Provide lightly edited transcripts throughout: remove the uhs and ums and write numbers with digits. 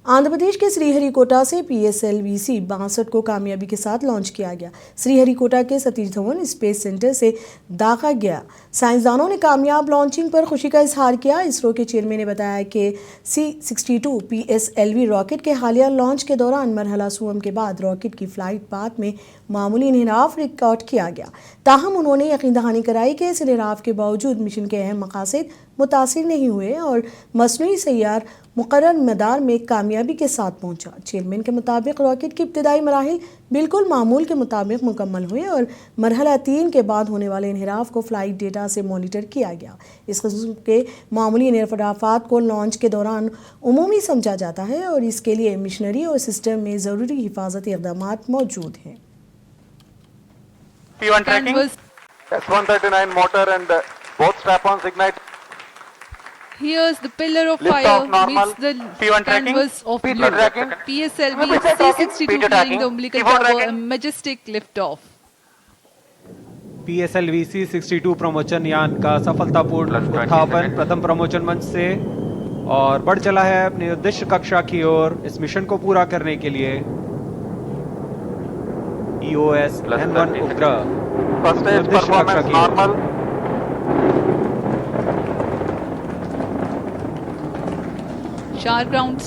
आंध्र प्रदेश के श्रीहरिकोटा से PSLV-C 62 को कामयाबी के साथ लॉन्च किया गया। श्रीहरिकोटा के सतीश धवन स्पेस सेंटर से दागा गया। साइंसदानों ने कामयाब लॉन्चिंग पर खुशी का इजहार किया। इसरो के चेयरमैन ने बताया कि C-62 PSLV रॉकेट के हालिया लॉन्च के दौरान मरहला सुअम के बाद रॉकेट की फ्लाइट पाथ में मामूली इन्हिराफ रिकॉर्ड किया गया। ताहम उन्होंने यकीन दहानी कराई कि इस इन्हिराफ के बावजूद मिशन के अहम मकासद मुतासिर नहीं हुए और मसनूई सैयार मुकर्रर मदार में कामयाबी के साथ पहुंचा। चेयरमैन के मुताबिक रॉकेट की इब्तदाई मराहिल बिल्कुल मामूल के मुताबिक मुकम्मल हुए और मरहला 3 के बाद होने वाले इन्हिराफ को फ्लाइट डेटा से मॉनिटर किया गया। इस किस्म के मामूली इन्हिराफात को लॉन्च के दौरान उमूमी समझा जाता है और इसके लिए मिशनरी और सिस्टम में ज़रूरी हिफाजती इक़दाम मौजूद हैं। P1 tracking. S139 motor and both strap-ons ignite. Here's the pillar of Lift fire off normal. meets the P1 tracking. canvas of P2 blue. tracking. PSLV P2 tracking. C-62 P2 flying tracking. the umbilical P4 tower, a tracking. majestic liftoff. PSLV-C 62 प्रमोचन यान का सफलतापूर्ण उत्थापन प्रथम प्रमोचन मंच से और बढ़ चला है अपनी उद्देश्य कक्षा की ओर। इस मिशन को पूरा करने के लिए EOS N1 उपग्रह First stage performance normal. Sharp ground.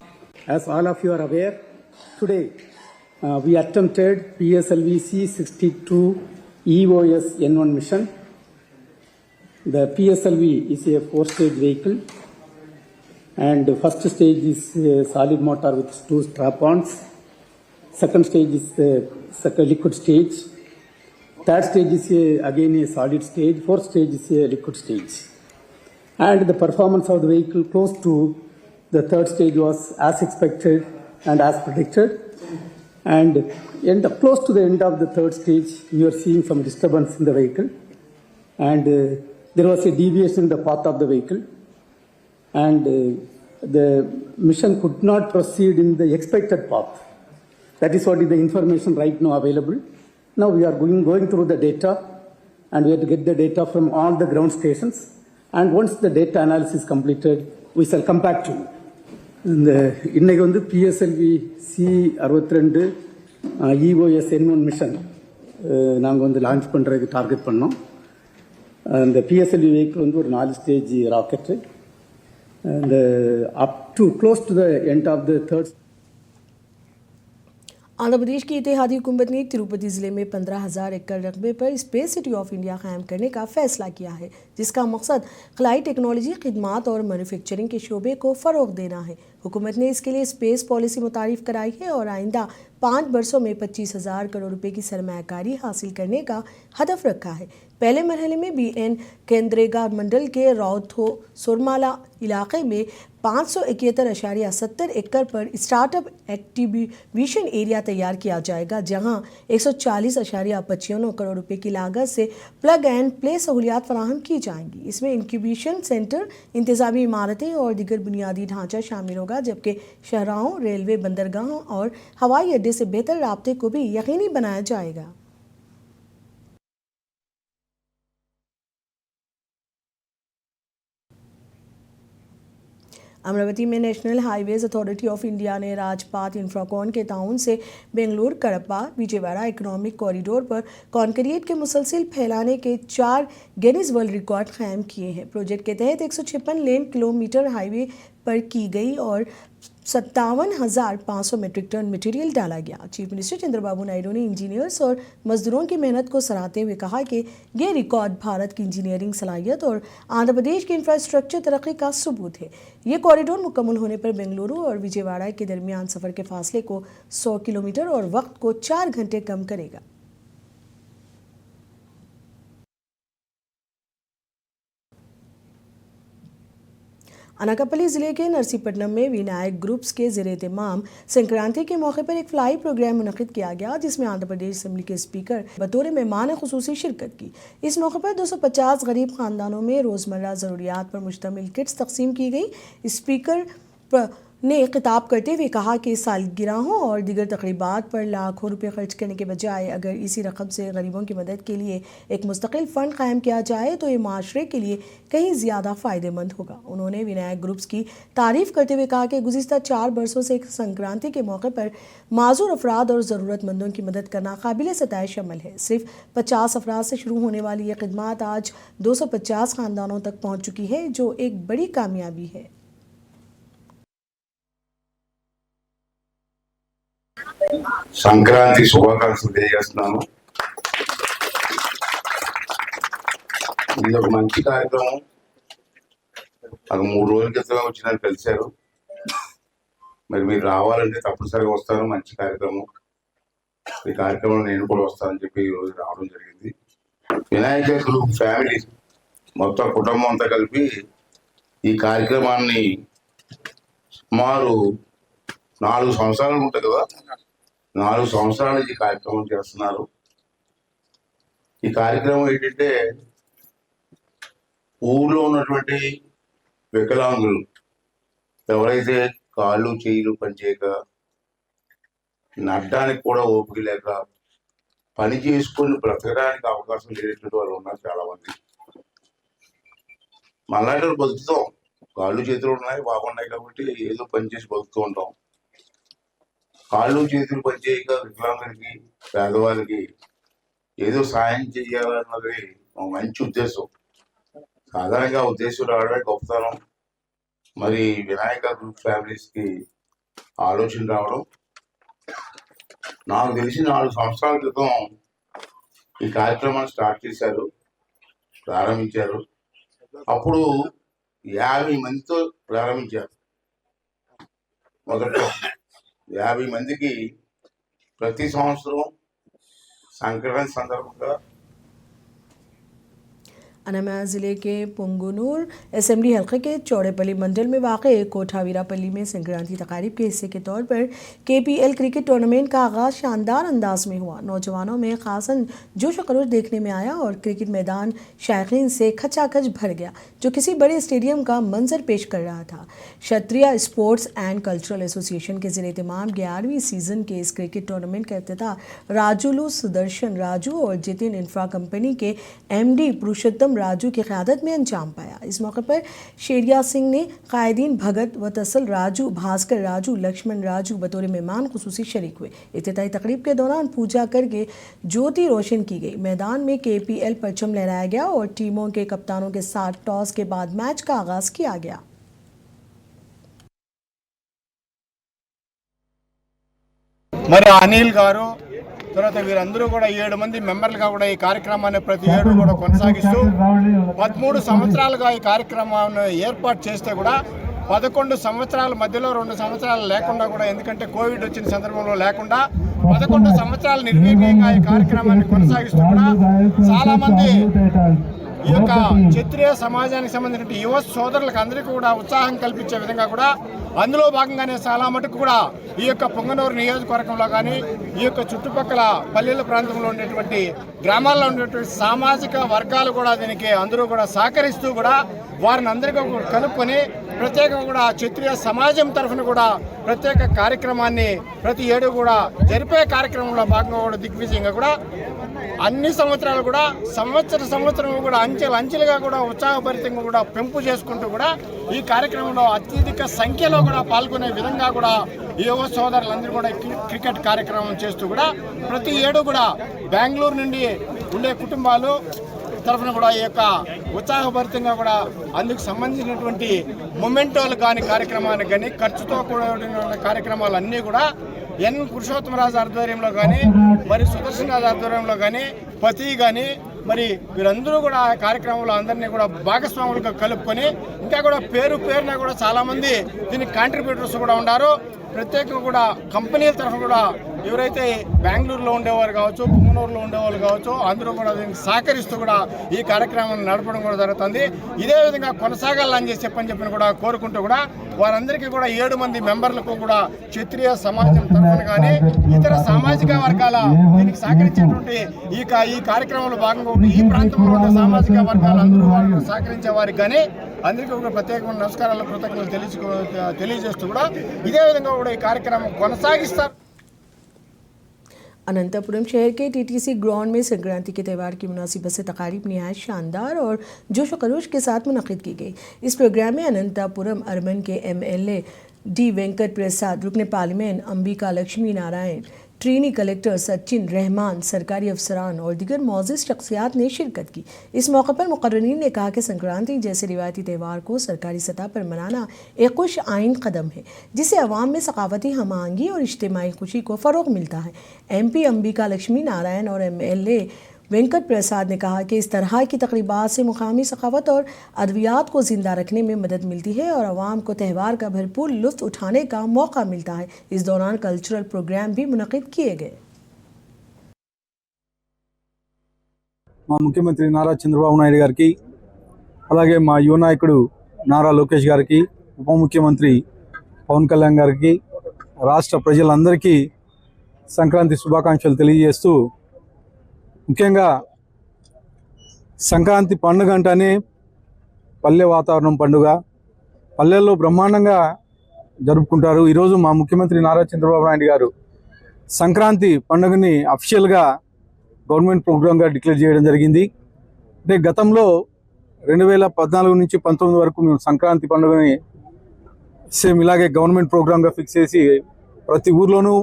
As all of you are aware, today we attempted PSLV-C 62 EOS N1 mission. The PSLV is a 4-stage vehicle, and the first stage is a solid motor with 2 strap-ons. Second stage is the liquid stage. Third stage is again a solid stage. Fourth stage is a liquid stage. And the performance of the vehicle close to the third stage was as expected and as predicted. And close to the end of the third stage, we are seeing some disturbance in the vehicle. And there was a deviation in the path of the vehicle. And the mission could not proceed in the expected path. That is what is the information right now available. Now we are going through the data, and we have to get the data from all the ground stations. And once the data analysis is completed, we shall come back to you. இன்னைக்கு வந்து PSLV-C 62 EOS N1 mission நாங்கள் வந்து launch பண்ணுறதுக்கு target பண்ணோம். அந்த PSLV vehicle வந்து ஒரு 4 stage rocket and up to close to the end of the third. Andhra Pradesh की इत्तेहादी हुकूमत ने तिरुपति जिले में 15,000 एकड़ रकबे पर स्पेस सिटी ऑफ इंडिया कायम करने का फैसला किया है, जिसका मकसद खलाई टेक्नोलॉजी, खिदमात और मैन्युफैक्चरिंग के शोबे को फ़रोग देना है। हुकूमत ने इसके लिए स्पेस पॉलिसी मुतारिफ कराई है और आइंदा 5 बरसों में 25,000 करोड़ रुपए की सरमायाकारी हासिल करने का हदफ रखा है। पहले मरहले में BN केंद्रेगा मंडल के रौथो सुरमाला इलाके में 571.70 एकड़ पर स्टार्टअप एक्टिविशन एरिया तैयार किया जाएगा, जहां 140.55 करोड़ रुपए की लागत से प्लग एंड प्ले सहूलियात फराहम की जाएंगी। इसमें इंक्यूबेशन सेंटर, इंतजामी इमारतें और दीगर बुनियादी ढांचा शामिल होगा, जबकि शहराहों, रेलवे, बंदरगाहों और हवाई अड्डे से बेहतर राब्ते को भी यकीनी बनाया जाएगा। अमरावती में national highways authority of India ने राजपाथ इंफ्राकॉन के ताउन से बेंगलुरु कडप्पा विजयवाड़ा इकोनॉमिक कॉरिडोर पर कॉन्क्रीट के मुसलसिल फैलाने के 4 गिनीज वर्ल्ड रिकॉर्ड कायम किए हैं। प्रोजेक्ट के तहत 156 लेन किलोमीटर हाईवे पर की गई और 57,500 मीट्रिक टन मटेरियल डाला गया। चीफ मिनिस्टर चंद्रबाबू नायडू ने इंजीनियर्स और मजदूरों की मेहनत को सराहते हुए कहा कि ये रिकॉर्ड भारत की इंजीनियरिंग सलाहियत और आंध्र प्रदेश की इंफ्रास्ट्रक्चर तरक्की का सबूत है। ये कॉरिडोर मुकम्मल होने पर बेंगलुरु और विजयवाड़ा के दरमियान सफ़र के फासले को 100 किलोमीटर और वक्त को 4 घंटे कम करेगा। अनाकापल्ली जिले के नरसीपट्टनम में विनायक ग्रुप्स के ज़ेर-ए-एहतमाम संक्रांति के मौके पर एक फ्लाई प्रोग्राम मुनक़िद किया गया, जिसमें आंध्र प्रदेश असेंबली के स्पीकर बतौर मेहमान खुसूसी शिरकत की। इस मौके पर 250 गरीब ख़ानदानों में रोज़मर्रा ज़रूरियात पर मुश्तमिल किट्स तकसीम की गई। स्पीकर ने खिताब करते हुए कहा कि सालगिरहों और दीगर तकरीबात पर लाखों रुपए खर्च करने के बजाय अगर इसी रकम से गरीबों की मदद के लिए एक मुस्तकिल फ़ंड कायम किया जाए तो ये माशरे के लिए कहीं ज़्यादा फ़ायदेमंद होगा। उन्होंने विनायक ग्रुप्स की तारीफ़ करते हुए कहा कि गुज़िश्ता 4 बरसों से संक्रांति के मौके पर माजूर अफराद और ज़रूरतमंदों की मदद करना काबिल सताइश अमल है। सिर्फ 50 अफराद से शुरू होने वाली ये खिदमत आज 250 ख़ानदानों तक पहुँच चुकी है, जो एक बड़ी कामयाबी है। సంక్రాంతి శుభాకాంక్షలు తెలియజేస్తున్నాను. ఇది ఒక మంచి కార్యక్రమం. నాకు 3 రోజుల క్రితం వచ్చి నన్ను కలిశారు. మరి మీరు రావాలంటే తప్పనిసరిగా వస్తాను. మంచి కార్యక్రమం. ఈ కార్యక్రమంలో నేను కూడా వస్తానని చెప్పి ఈరోజు రావడం జరిగింది. వినాయక గ్రూప్ ఫ్యామిలీ మొత్తం కుటుంబం అంతా కలిపి ఈ కార్యక్రమాన్ని సుమారు 4 సంవత్సరాలు ఉంటుంది కదా, 4 సంవత్సరాల నుంచి కార్యక్రమం చేస్తున్నారు. ఈ కార్యక్రమం ఏంటంటే ఊళ్ళో ఉన్నటువంటి వికలాంగులు ఎవరైతే కాళ్ళు చేతులు పనిచేయక, నడ్డానికి కూడా ఓపిక లేక, పని చేసుకొని బ్రతకడానికి అవకాశం లేనటువంటి వాళ్ళు ఉన్నారు చాలా మంది. మళ్ళీ బతుకుతాం, కాళ్ళు చేతులు ఉన్నాయి బాగున్నాయి కాబట్టి ఏదో పని చేసి బతుకుతూ ఉంటాం. కాళ్ళు చేతులు పనిచేయక వికలాంగులకి పేదవాళ్ళకి ఏదో సాయం చేయాలన్నది ఒక మంచి ఉద్దేశం. సాధారణంగా ఉద్దేశం రావడమే గొప్పతనం. మరి వినాయక గ్రూప్ ఫ్యామిలీస్కి ఆలోచన రావడం, నాకు తెలిసి 4 సంవత్సరాల క్రితం ఈ కార్యక్రమాన్ని స్టార్ట్ చేశారు, ప్రారంభించారు. అప్పుడు 50 మందితో ప్రారంభించారు. మొదట్లో 50 మందికి ప్రతి సంవత్సరం సంక్రాంతి సందర్భంగా अनमया ज़िले के पुंगनूर असेंबली हल्के के चौड़ेपल्ली मंडल में वाक़े कोठावीरापल्ली में संक्रांति तकारीब के हिस्से के तौर पर KPL क्रिकेट टूर्नामेंट का आगाज़ शानदार अंदाज में हुआ। नौजवानों में खासन जोश खरोश देखने में आया और क्रिकेट मैदान शायकीन से खचाखच भर गया, जो किसी बड़े स्टेडियम का मंजर पेश कर रहा था। क्षत्रिय स्पोर्ट्स एंड कल्चरल एसोसिएशन के ज़रिए तमाम 11वीं सीज़न के इस क्रिकेट टूर्नामेंट का इफ्तिताह राजुलू सुदर्शन राजू और जितिन इंफ्रा कंपनी के MD पुरुषोत्तम राजू की क़यादत में अंजाम पाया। इस मौके पर शेरिया सिंह ने कायदीन भगत वतसल राजू, भास्कर राजू, लक्ष्मण राजू बतौर मेहमान खुसूसी शरीक हुए। इफ्तिताई तकरीब के दौरान पूजा करके ज्योति रोशन की गई। मैदान में KPL परचम लहराया गया और टीमों के कप्तानों के साथ टॉस के बाद मैच का आगाज़ किया गया। మరి అనిల్ గారు తర్వాత వీరందరూ కూడా 7 మంది మెంబర్లుగా కూడా ఈ కార్యక్రమాన్ని ప్రతి ఏడు కూడా కొనసాగిస్తూ 13 సంవత్సరాలుగా ఈ కార్యక్రమాన్ని ఏర్పాటు చేస్తే కూడా 11 సంవత్సరాల మధ్యలో 2 సంవత్సరాలు లేకుండా కూడా, ఎందుకంటే కోవిడ్ వచ్చిన సందర్భంలో లేకుండా 11 సంవత్సరాలు నిర్విఘ్నంగా ఈ కార్యక్రమాన్ని కొనసాగిస్తూ కూడా చాలామంది ఈ యొక్క క్షత్రియ సమాజానికి సంబంధించిన యువ సోదరులకు అందరికీ కూడా ఉత్సాహం కల్పించే విధంగా కూడా అందులో భాగంగానే చాలా మటుకు కూడా ఈ యొక్క పొంగనూరు నియోజకవర్గంలో కానీ ఈ యొక్క చుట్టుపక్కల పల్లెల ప్రాంతంలో ఉండేటువంటి గ్రామాల్లో ఉండేటువంటి సామాజిక వర్గాలు కూడా దీనికి అందరూ కూడా సహకరిస్తూ కూడా వారిని అందరికీ కలుపుకొని ప్రత్యేకంగా కూడా క్షత్రియ సమాజం తరఫున కూడా ప్రత్యేక కార్యక్రమాన్ని ప్రతి ఏడు కూడా జరిపే కార్యక్రమంలో భాగంగా కూడా దిగ్విజయంగా కూడా అన్ని సంవత్సరాలు కూడా సంవత్సరం కూడా అంచెలుగా కూడా ఉత్సాహభరితంగా కూడా పెంపు చేసుకుంటూ కూడా ఈ కార్యక్రమంలో అత్యధిక సంఖ్యలో కూడా పాల్గొనే విధంగా కూడా యువ సోదరులందరూ కూడా క్రికెట్ కార్యక్రమం చేస్తూ కూడా ప్రతి ఏడు కూడా బెంగళూరు నుండి ఉండే కుటుంబాలు తరఫున కూడా ఈ యొక్క ఉత్సాహభరితంగా కూడా అందుకు సంబంధించినటువంటి మొమెంటోలు కానీ కార్యక్రమానికి కానీ ఖర్చుతో కూడిన కార్యక్రమాలన్నీ కూడా ఎన్ పురుషోత్తమరాజు ఆధ్వర్యంలో కానీ మరి సుదర్శన్ రాజు ఆధ్వర్యంలో కానీ పతి కానీ మరి వీరందరూ కూడా కార్యక్రమంలో అందరినీ కూడా భాగస్వాములుగా కలుపుకొని ఇంకా కూడా పేరున కూడా చాలామంది దీనికి కాంట్రిబ్యూటర్స్ కూడా ఉన్నారు. ప్రత్యేకంగా కూడా కంపెనీల తరఫున కూడా ఎవరైతే బెంగళూరులో ఉండేవారు కావచ్చు, పుంగనూరులో ఉండేవాళ్ళు కావచ్చు, అందరూ కూడా దీనికి సహకరిస్తూ కూడా ఈ కార్యక్రమాన్ని నడపడం కూడా జరుగుతుంది. ఇదే విధంగా కొనసాగాలని చెప్పని కూడా కోరుకుంటూ కూడా వారందరికీ కూడా 7 మంది మెంబర్లకు కూడా క్షత్రియ సమాజం తరఫున కానీ ఇతర సామాజిక వర్గాల దీనికి సహకరించేటువంటి ఈ కార్యక్రమంలో భాగంగా ఈ ప్రాంతంలో ఉన్న సామాజిక వర్గాలందరూ సహకరించే వారికి కానీ అందరికీ ఒక ప్రత్యేకమైన నమస్కారాలు కృతజ్ఞతలు తెలియజేస్తూ కూడా ఇదే విధంగా కూడా ఈ కార్యక్రమం కొనసాగిస్తారు. अनंतपुरम शहर के टीटीसी ग्राउंड में संक्रांति के त्यौहार की मुनासिबत से तकारीब निहायत शानदार और जोश व खरोश के साथ मुनक़िद की गई। इस प्रोग्राम में अनंतपुरम अर्बन के MLA डी वेंकट प्रसाद, रुकन पार्लियामेंट अंबिका लक्ष्मी नारायण, ट्रीनी कलेक्टर सचिन रहमान, सरकारी अफसरान और दीगर मौजूद शख्सियात ने शिरकत की। इस मौके पर मुकर्ररीन ने कहा कि संक्रांति जैसे रिवायती त्यौहार को सरकारी सतह पर मनाना एक खुश आइन कदम है, जिससे अवाम में सकाफती हम आहंगी और इज्तिमाई खुशी को फ़रोग़ मिलता है। MP अंबिका लक्ष्मी नारायण और MLA वेंकट प्रसाद ने कहा कि इस तरह की तकरीबात से मुकामी सकाफत और अद्वियात को ज़िंदा रखने में मदद मिलती है और आवाम को त्यौहार का भरपूर लुत्फ़ उठाने का मौका मिलता है। इस दौरान कल्चरल प्रोग्राम भी मुनक़िद किए गए। మా ముఖ్యమంత్రి నారా చంద్రబాబు నాయుడు గారికి, అలాగే మా యువ నాయకుడు నారా లోకేష్ గారికి, ఉప ముఖ్యమంత్రి పవన్ కళ్యాణ్ గారికి, రాష్ట్ర ప్రజలందరికీ సంక్రాంతి శుభాకాంక్షలు తెలియజేస్తూ, ముఖ్యంగా సంక్రాంతి పండుగ అంటేనే పల్లె వాతావరణం పండుగ, పల్లెల్లో బ్రహ్మాండంగా జరుపుకుంటారు. ఈరోజు మా ముఖ్యమంత్రి నారా చంద్రబాబు నాయుడు గారు సంక్రాంతి పండుగని అఫీషియల్గా గవర్నమెంట్ ప్రోగ్రామ్గా డిక్లేర్ చేయడం జరిగింది. అంటే గతంలో 2014 నుంచి 19 వరకు మేము సంక్రాంతి పండుగని సేమ్ ఇలాగే గవర్నమెంట్ ప్రోగ్రామ్గా ఫిక్స్ చేసి ప్రతి ఊర్లోనూ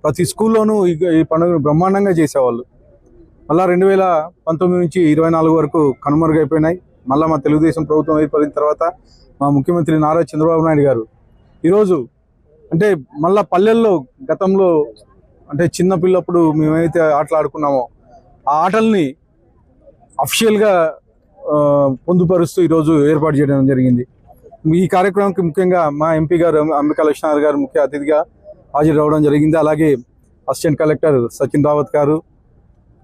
ప్రతి స్కూల్లోనూ ఈ పండుగను బ్రహ్మాండంగా చేసేవాళ్ళు. మళ్ళీ 2019 నుంచి 24 వరకు కనుమరుగైపోయినాయి. మళ్ళీ మా తెలుగుదేశం ప్రభుత్వం ఏర్పడిన తర్వాత మా ముఖ్యమంత్రి నారా చంద్రబాబు నాయుడు గారు ఈరోజు అంటే మళ్ళీ పల్లెల్లో గతంలో అంటే చిన్నపిల్లప్పుడు మేమైతే ఆటలు ఆడుకున్నామో ఆ ఆటల్ని అఫీషియల్గా పొందుపరుస్తూ ఈరోజు ఏర్పాటు చేయడం జరిగింది. ఈ కార్యక్రమానికి ముఖ్యంగా మా ఎంపీ గారు అంబికా లక్ష్మణ్ గారు ముఖ్య అతిథిగా హాజరు రావడం జరిగింది. అలాగే అసిస్టెంట్ కలెక్టర్ సచిన్ రావత్ గారు,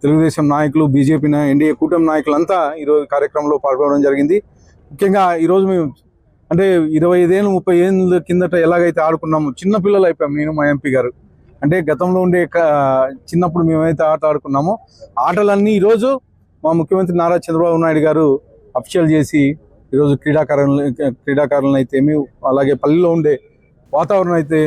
తెలుగుదేశం నాయకులు, బీజేపీ ఎన్డీఏ కూటమి నాయకులంతా ఈరోజు కార్యక్రమంలో పాల్గొనడం జరిగింది. ముఖ్యంగా ఈరోజు మేము అంటే 25 ఏళ్ళు 30 ఏళ్ళ కిందట ఎలాగైతే ఆడుకున్నామో చిన్నపిల్లలు అయిపోయాం నేను మా ఎంపీ గారు. అంటే గతంలో ఉండే చిన్నప్పుడు మేమైతే ఆట ఆడుకున్నామో ఆటలన్నీ ఈరోజు మా ముఖ్యమంత్రి నారా చంద్రబాబు నాయుడు గారు అఫీషియల్ చేసి ఈరోజు క్రీడాకారులను అయితే అలాగే పల్లెలో ఉండే వాతావరణం అయితే